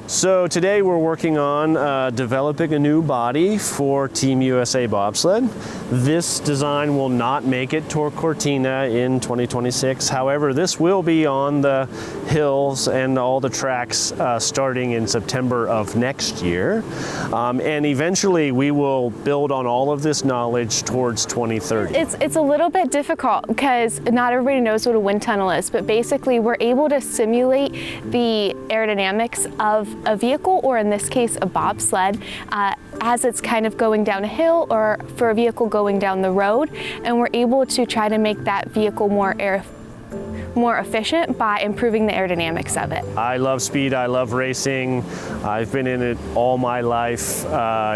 So today we're working on developing a new body for Team USA Bobsled. This design will not make it to Cortina in 2026. However, this will be on the hills and all the tracks starting in September of next year. And eventually we will build on all of this knowledge towards 2030. It's a little bit difficult because not everybody knows what a wind tunnel is, but basically we're able to simulate the aerodynamics of a vehicle, or in this case a bobsled, as it's kind of going down a hill or for a vehicle going down the road, and we're able to try to make that vehicle more efficient by improving the aerodynamics of it. I love speed, I love racing. I've been in it all my life.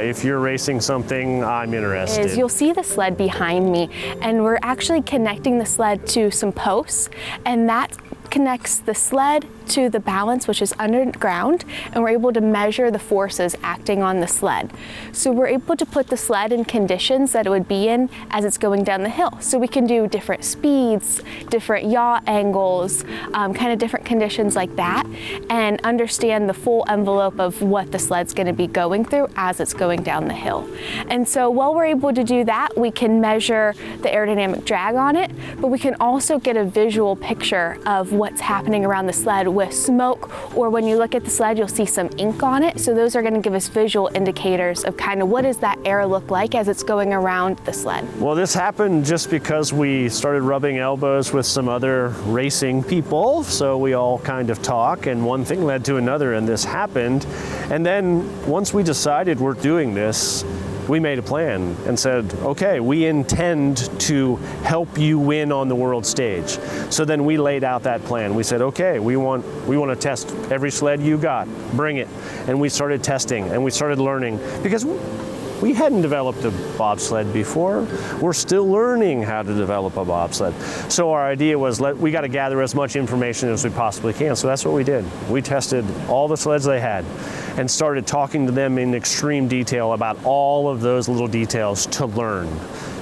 If you're racing something, I'm interested. You'll see the sled behind me, and we're actually connecting the sled to some posts, and that connects the sled to the balance, which is underground, and we're able to measure the forces acting on the sled. So we're able to put the sled in conditions that it would be in as it's going down the hill. So we can do different speeds, different yaw angles, kind of different conditions like that, and understand the full envelope of what the sled's going to be going through as it's going down the hill. And so while we're able to do that, we can measure the aerodynamic drag on it, but we can also get a visual picture of what's happening around the sled with smoke, or when you look at the sled, you'll see some ink on it. So those are going to give us visual indicators of kind of what does that air look like as it's going around the sled. Well, this happened just because we started rubbing elbows with some other racing people. So we all kind of talk, and one thing led to another, and this happened. And then once we decided we're doing this, we made a plan and said, okay, we intend to help you win on the world stage. So then we laid out that plan. We said, okay, we want to test every sled you got, bring it. And we started testing and we started learning, because we hadn't developed a bobsled before. We're still learning how to develop a bobsled. So our idea was, we got to gather as much information as we possibly can. So that's what we did. We tested all the sleds they had and started talking to them in extreme detail about all of those little details to learn,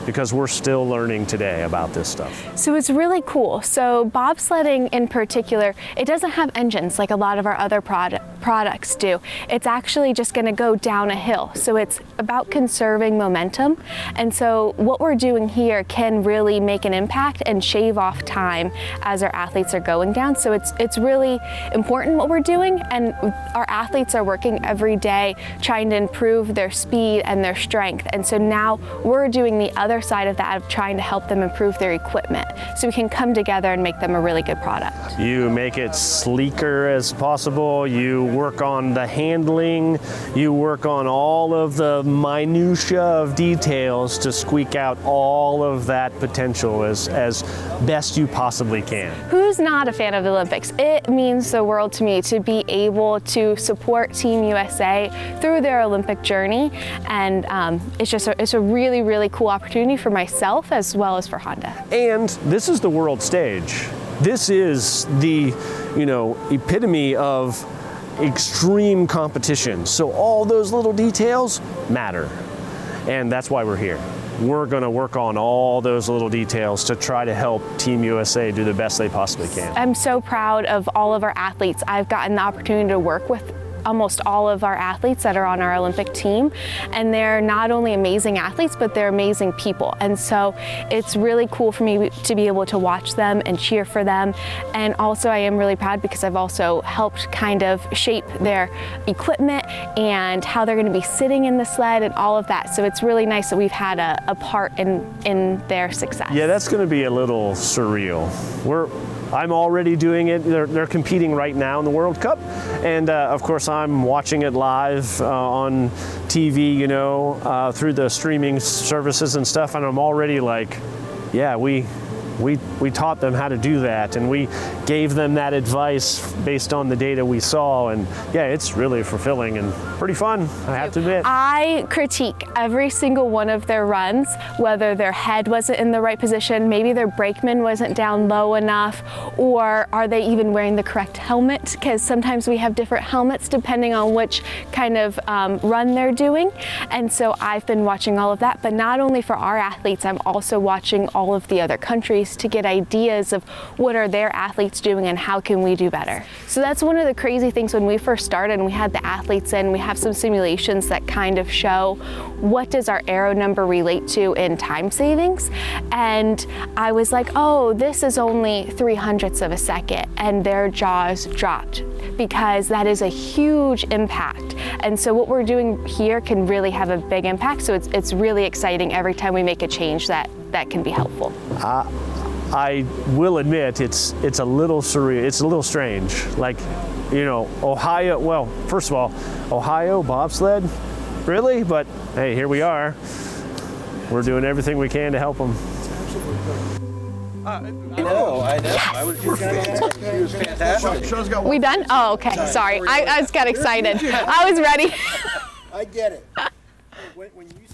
because we're still learning today about this stuff. So it's really cool. So bobsledding in particular, it doesn't have engines like a lot of our other products do. It's actually just going to go down a hill. So it's about conserving momentum. And so what we're doing here can really make an impact and shave off time as our athletes are going down. So it's really important what we're doing, and our athletes are working every day trying to improve their speed and their strength. And so now we're doing the other side of that, of trying to help them improve their equipment so we can come together and make them a really good product. You make it sleeker as possible. You work on the handling. You work on all of the minutia of details to squeak out all of that potential as best you possibly can. Who's not a fan of the Olympics? It means the world to me to be able to support Team USA through their Olympic journey, and it's a really, really cool opportunity for myself as well as for Honda. And this is the world stage. This is the, epitome of extreme competition. So all those little details matter. And that's why we're here. We're going to work on all those little details to try to help Team USA do the best they possibly can. I'm so proud of all of our athletes. I've gotten the opportunity to work with almost all of our athletes that are on our Olympic team, and they're not only amazing athletes, but they're amazing people. And so it's really cool for me to be able to watch them and cheer for them. And also I am really proud because I've also helped kind of shape their equipment and how they're going to be sitting in the sled and all of that. So it's really nice that we've had a part in their success. Yeah, that's going to be a little surreal. I'm already doing it. They're competing right now in the World Cup. And of course, I'm watching it live on TV, through the streaming services and stuff. And I'm already like, yeah, we taught them how to do that, and we gave them that advice based on the data we saw, and yeah, it's really fulfilling and pretty fun, I have to admit. I critique every single one of their runs, whether their head wasn't in the right position, maybe their brakeman wasn't down low enough, or are they even wearing the correct helmet, because sometimes we have different helmets depending on which kind of run they're doing. And so I've been watching all of that, but not only for our athletes, I'm also watching all of the other countries race to get ideas of what are their athletes doing and how can we do better. So that's one of the crazy things when we first started and we had the athletes in, we have some simulations that kind of show what does our aero number relate to in time savings. And I was like, oh, this is only 3/100ths of a second, and their jaws dropped because that is a huge impact. And so what we're doing here can really have a big impact. So it's really exciting every time we make a change that can be helpful. I will admit it's a little surreal. It's a little strange. Like, you know, Ohio. Well, first of all, Ohio bobsled, really? But hey, here we are. We're doing everything we can to help them. I know. I was just going to ask. She was fantastic. We done? Oh, okay. Sorry. I just got excited. I was ready. I get it. When you